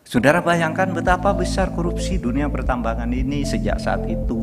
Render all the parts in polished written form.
Saudara bayangkan betapa besar korupsi dunia pertambangan ini sejak saat itu.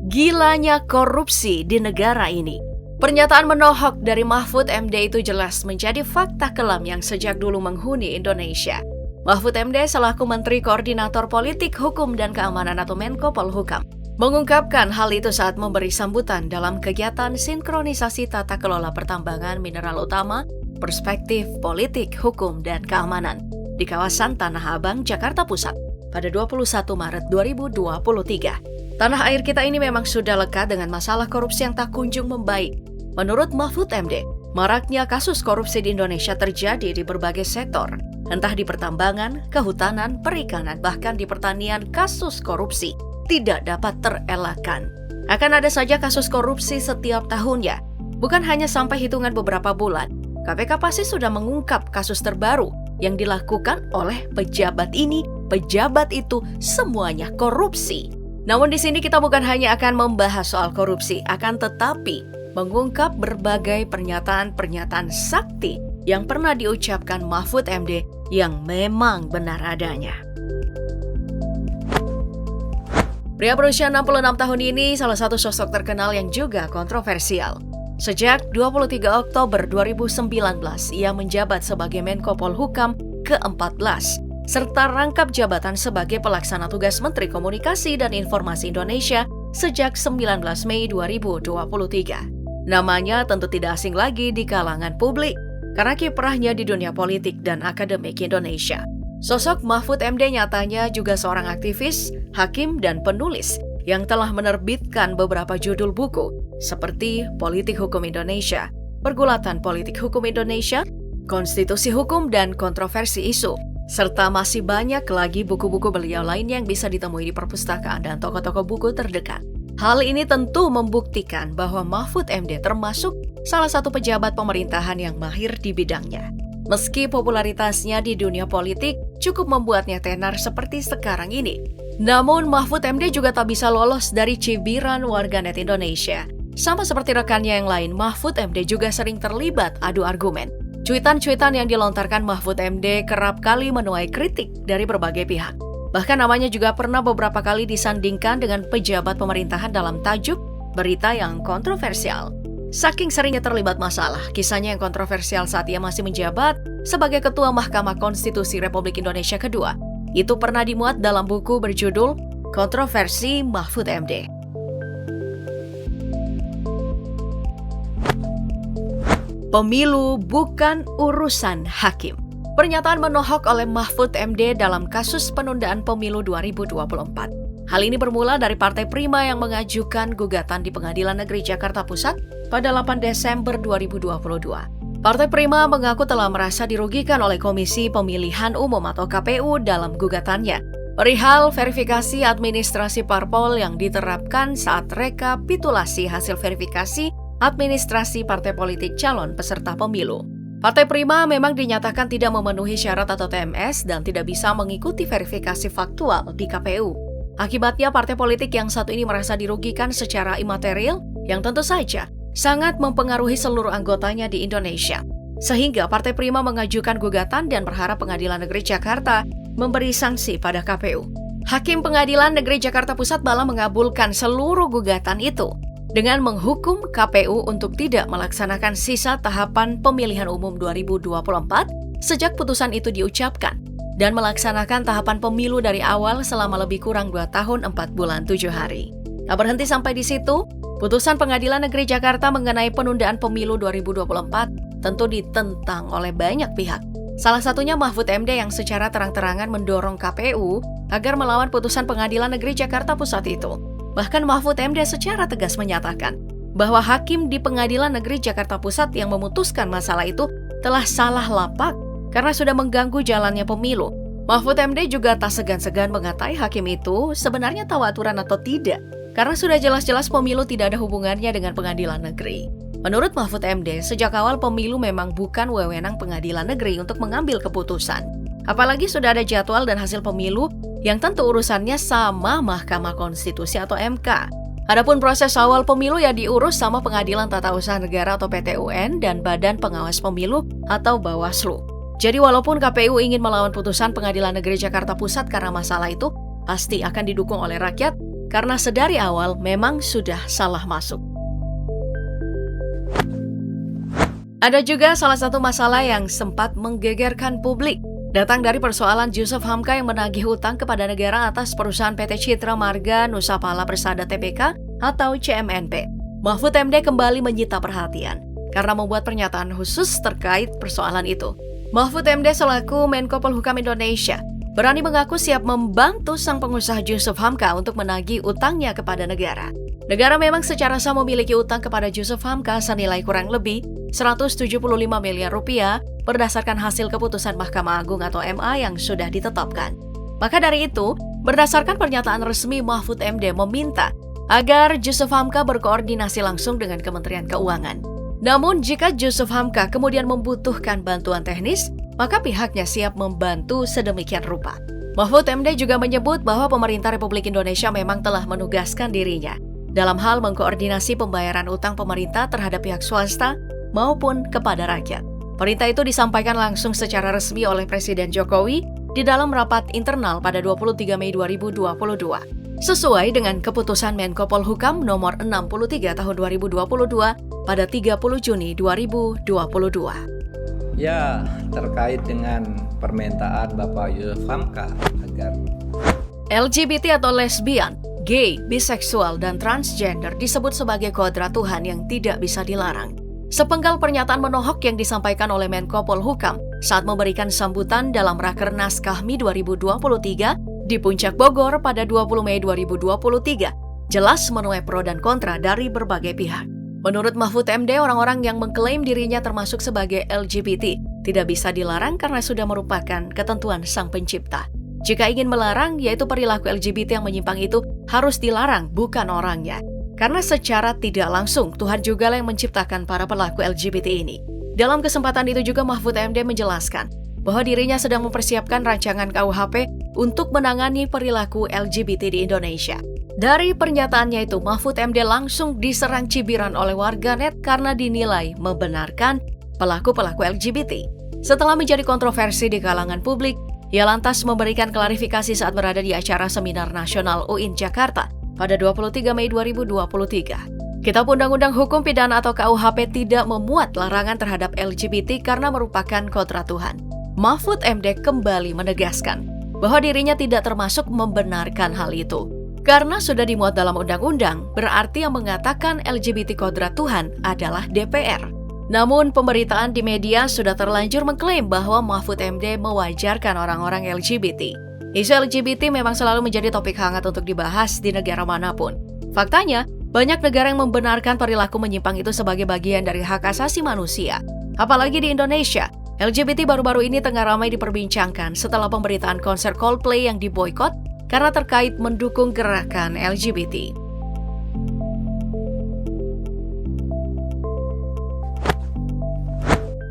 Gilanya korupsi di negara ini. Pernyataan menohok dari Mahfud MD itu jelas menjadi fakta kelam yang sejak dulu menghuni Indonesia. Mahfud MD selaku Menteri Koordinator Politik, Hukum, dan Keamanan atau Menko Polhukam mengungkapkan hal itu saat memberi sambutan dalam kegiatan sinkronisasi tata kelola pertambangan mineral utama, perspektif politik, hukum, dan keamanan di kawasan Tanah Abang, Jakarta Pusat pada 21 Maret 2023. Tanah air kita ini memang sudah lekat dengan masalah korupsi yang tak kunjung membaik. Menurut Mahfud MD, maraknya kasus korupsi di Indonesia terjadi di berbagai sektor, entah di pertambangan, kehutanan, perikanan, bahkan di pertanian. Kasus korupsi tidak dapat terelakkan. Akan ada saja kasus korupsi setiap tahunnya, bukan hanya sampai hitungan beberapa bulan. KPK pasti sudah mengungkap kasus terbaru yang dilakukan oleh pejabat ini, pejabat itu, semuanya korupsi. Namun di sini kita bukan hanya akan membahas soal korupsi, akan tetapi mengungkap berbagai pernyataan-pernyataan sakti yang pernah diucapkan Mahfud MD yang memang benar adanya. Pria berusia 66 tahun ini salah satu sosok terkenal yang juga kontroversial. Sejak 23 Oktober 2019, ia menjabat sebagai Menko Polhukam ke-14, serta rangkap jabatan sebagai pelaksana tugas Menteri Komunikasi dan Informasi Indonesia sejak 19 Mei 2023. Namanya tentu tidak asing lagi di kalangan publik, karena kiprahnya di dunia politik dan akademik Indonesia. Sosok Mahfud MD nyatanya juga seorang aktivis, hakim, dan penulis yang telah menerbitkan beberapa judul buku seperti Politik Hukum Indonesia, Pergulatan Politik Hukum Indonesia, Konstitusi Hukum, dan Kontroversi Isu, serta masih banyak lagi buku-buku beliau lainnya yang bisa ditemui di perpustakaan dan toko-toko buku terdekat. Hal ini tentu membuktikan bahwa Mahfud MD termasuk salah satu pejabat pemerintahan yang mahir di bidangnya. Meski popularitasnya di dunia politik cukup membuatnya tenar seperti sekarang ini, namun Mahfud MD juga tak bisa lolos dari cibiran warganet Indonesia. Sama seperti rekannya yang lain, Mahfud MD juga sering terlibat adu argumen. Cuitan-cuitan yang dilontarkan Mahfud MD kerap kali menuai kritik dari berbagai pihak. Bahkan namanya juga pernah beberapa kali disandingkan dengan pejabat pemerintahan dalam tajuk berita yang kontroversial. Saking seringnya terlibat masalah, kisahnya yang kontroversial saat ia masih menjabat sebagai Ketua Mahkamah Konstitusi Republik Indonesia kedua, itu pernah dimuat dalam buku berjudul Kontroversi Mahfud MD. Pemilu bukan urusan hakim. Pernyataan menohok oleh Mahfud MD dalam kasus penundaan pemilu 2024. Hal ini bermula dari Partai Prima yang mengajukan gugatan di Pengadilan Negeri Jakarta Pusat pada 8 Desember 2022. Partai Prima mengaku telah merasa dirugikan oleh Komisi Pemilihan Umum atau KPU dalam gugatannya perihal verifikasi administrasi parpol yang diterapkan saat rekapitulasi hasil verifikasi administrasi partai politik calon peserta pemilu. Partai Prima memang dinyatakan tidak memenuhi syarat atau TMS dan tidak bisa mengikuti verifikasi faktual di KPU. Akibatnya partai politik yang satu ini merasa dirugikan secara imaterial yang tentu saja sangat mempengaruhi seluruh anggotanya di Indonesia. Sehingga Partai Prima mengajukan gugatan dan berharap Pengadilan Negeri Jakarta memberi sanksi pada KPU. Hakim Pengadilan Negeri Jakarta Pusat malah mengabulkan seluruh gugatan itu dengan menghukum KPU untuk tidak melaksanakan sisa tahapan pemilihan umum 2024 sejak putusan itu diucapkan dan melaksanakan tahapan pemilu dari awal selama lebih kurang 2 tahun 4 bulan 7 hari. Tak berhenti sampai di situ, putusan Pengadilan Negeri Jakarta mengenai penundaan pemilu 2024 tentu ditentang oleh banyak pihak. Salah satunya Mahfud MD yang secara terang-terangan mendorong KPU agar melawan putusan Pengadilan Negeri Jakarta Pusat itu. Bahkan Mahfud MD secara tegas menyatakan bahwa hakim di Pengadilan Negeri Jakarta Pusat yang memutuskan masalah itu telah salah lapak karena sudah mengganggu jalannya pemilu. Mahfud MD juga tak segan-segan mengatai hakim itu sebenarnya tahu aturan atau tidak, karena sudah jelas-jelas pemilu tidak ada hubungannya dengan pengadilan negeri. Menurut Mahfud MD, sejak awal pemilu memang bukan wewenang pengadilan negeri untuk mengambil keputusan. Apalagi sudah ada jadwal dan hasil pemilu yang tentu urusannya sama Mahkamah Konstitusi atau MK. Adapun proses awal pemilu ya diurus sama Pengadilan Tata Usaha Negara atau PT UN dan Badan Pengawas Pemilu atau Bawaslu. Jadi walaupun KPU ingin melawan putusan Pengadilan Negeri Jakarta Pusat karena masalah itu, pasti akan didukung oleh rakyat karena sedari awal memang sudah salah masuk. Ada juga salah satu masalah yang sempat menggegerkan publik. Datang dari persoalan Jusuf Hamka yang menagih hutang kepada negara atas perusahaan PT Citra Marga Nusapala Persada Tbk atau CMNP. Mahfud MD kembali menyita perhatian karena membuat pernyataan khusus terkait persoalan itu. Mahfud MD selaku Menko Polhukam Indonesia berani mengaku siap membantu sang pengusaha Jusuf Hamka untuk menagih utangnya kepada negara. Negara memang secara sah memiliki utang kepada Jusuf Hamka senilai kurang lebih 175 miliar rupiah berdasarkan hasil keputusan Mahkamah Agung atau MA yang sudah ditetapkan. Maka dari itu, berdasarkan pernyataan resmi Mahfud MD meminta agar Jusuf Hamka berkoordinasi langsung dengan Kementerian Keuangan. Namun jika Jusuf Hamka kemudian membutuhkan bantuan teknis, maka pihaknya siap membantu sedemikian rupa. Mahfud MD juga menyebut bahwa pemerintah Republik Indonesia memang telah menugaskan dirinya dalam hal mengkoordinasi pembayaran utang pemerintah terhadap pihak swasta maupun kepada rakyat. Perintah itu disampaikan langsung secara resmi oleh Presiden Jokowi di dalam rapat internal pada 23 Mei 2022. Sesuai dengan keputusan Menko Polhukam nomor 63 tahun 2022 pada 30 Juni 2022. Ya, terkait dengan permintaan Bapak Jusuf Hamka agar LGBT atau lesbian, gay, biseksual, dan transgender disebut sebagai kodrat Tuhan yang tidak bisa dilarang. Sepenggal pernyataan menohok yang disampaikan oleh Menko Polhukam saat memberikan sambutan dalam Rakernas Kahmi 2023 di Puncak Bogor pada 20 Mei 2023, jelas menuai pro dan kontra dari berbagai pihak. Menurut Mahfud MD, orang-orang yang mengklaim dirinya termasuk sebagai LGBT tidak bisa dilarang karena sudah merupakan ketentuan Sang Pencipta. Jika ingin melarang, yaitu perilaku LGBT yang menyimpang itu harus dilarang, bukan orangnya. Karena secara tidak langsung, Tuhan juga yang menciptakan para pelaku LGBT ini. Dalam kesempatan itu juga Mahfud MD menjelaskan bahwa dirinya sedang mempersiapkan rancangan KUHP untuk menangani perilaku LGBT di Indonesia. Dari pernyataannya itu, Mahfud MD langsung diserang cibiran oleh warganet karena dinilai membenarkan pelaku-pelaku LGBT. Setelah menjadi kontroversi di kalangan publik, ia lantas memberikan klarifikasi saat berada di acara Seminar Nasional UIN Jakarta pada 23 Mei 2023. Kitab Undang-Undang Hukum Pidana atau KUHP tidak memuat larangan terhadap LGBT karena merupakan kodrat Tuhan. Mahfud MD kembali menegaskan bahwa dirinya tidak termasuk membenarkan hal itu. Karena sudah dimuat dalam undang-undang, berarti yang mengatakan LGBT kodrat Tuhan adalah DPR. Namun pemberitaan di media sudah terlanjur mengklaim bahwa Mahfud MD mewajarkan orang-orang LGBT. Isu LGBT memang selalu menjadi topik hangat untuk dibahas di negara manapun. Faktanya, banyak negara yang membenarkan perilaku menyimpang itu sebagai bagian dari hak asasi manusia. Apalagi di Indonesia, LGBT baru-baru ini tengah ramai diperbincangkan setelah pemberitaan konser Coldplay yang diboikot karena terkait mendukung gerakan LGBT.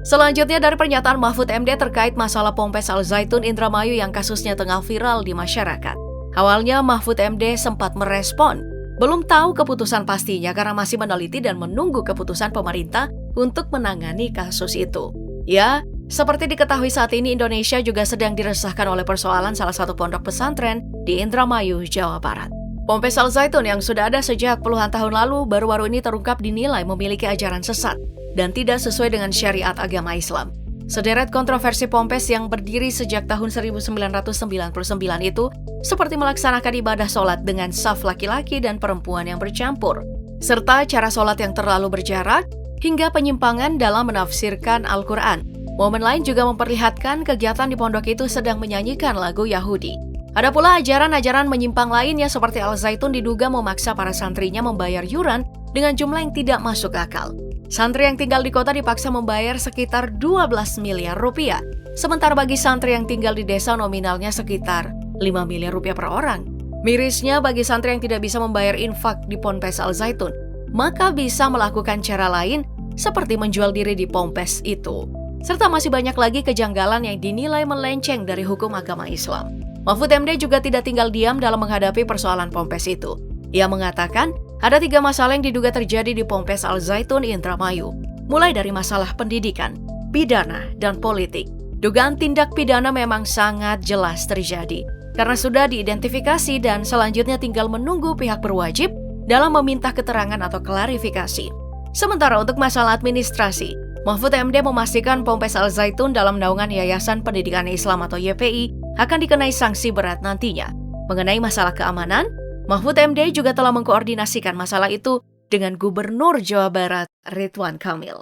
Selanjutnya dari pernyataan Mahfud MD terkait masalah Ponpes Al Zaitun Indramayu yang kasusnya tengah viral di masyarakat. Awalnya Mahfud MD sempat merespon, belum tahu keputusan pastinya karena masih meneliti dan menunggu keputusan pemerintah untuk menangani kasus itu. Ya, seperti diketahui saat ini Indonesia juga sedang diresahkan oleh persoalan salah satu pondok pesantren di Indramayu, Jawa Barat. Ponpes Al Zaitun yang sudah ada sejak puluhan tahun lalu baru-baru ini terungkap dinilai memiliki ajaran sesat dan tidak sesuai dengan syariat agama Islam. Sederet kontroversi Ponpes yang berdiri sejak tahun 1999 itu seperti melaksanakan ibadah sholat dengan saf laki-laki dan perempuan yang bercampur, serta cara sholat yang terlalu berjarak, hingga penyimpangan dalam menafsirkan Al-Quran. Momen lain juga memperlihatkan kegiatan di pondok itu sedang menyanyikan lagu Yahudi. Ada pula ajaran-ajaran menyimpang lainnya seperti Al Zaitun diduga memaksa para santrinya membayar yuran dengan jumlah yang tidak masuk akal. Santri yang tinggal di kota dipaksa membayar sekitar 12 miliar rupiah, sementara bagi santri yang tinggal di desa nominalnya sekitar 5 miliar rupiah per orang. Mirisnya bagi santri yang tidak bisa membayar infak di Ponpes Al Zaitun, maka bisa melakukan cara lain seperti menjual diri di Ponpes itu. Serta masih banyak lagi kejanggalan yang dinilai melenceng dari hukum agama Islam. Mahfud MD juga tidak tinggal diam dalam menghadapi persoalan Ponpes itu. Ia mengatakan ada 3 masalah yang diduga terjadi di Ponpes Al Zaitun Indramayu, mulai dari masalah pendidikan, pidana, dan politik. Dugaan tindak pidana memang sangat jelas terjadi karena sudah diidentifikasi dan selanjutnya tinggal menunggu pihak berwajib dalam meminta keterangan atau klarifikasi. Sementara untuk masalah administrasi, Mahfud MD memastikan Ponpes Al Zaitun dalam naungan Yayasan Pendidikan Islam atau YPI akan dikenai sanksi berat nantinya. Mengenai masalah keamanan, Mahfud MD juga telah mengkoordinasikan masalah itu dengan Gubernur Jawa Barat Ridwan Kamil.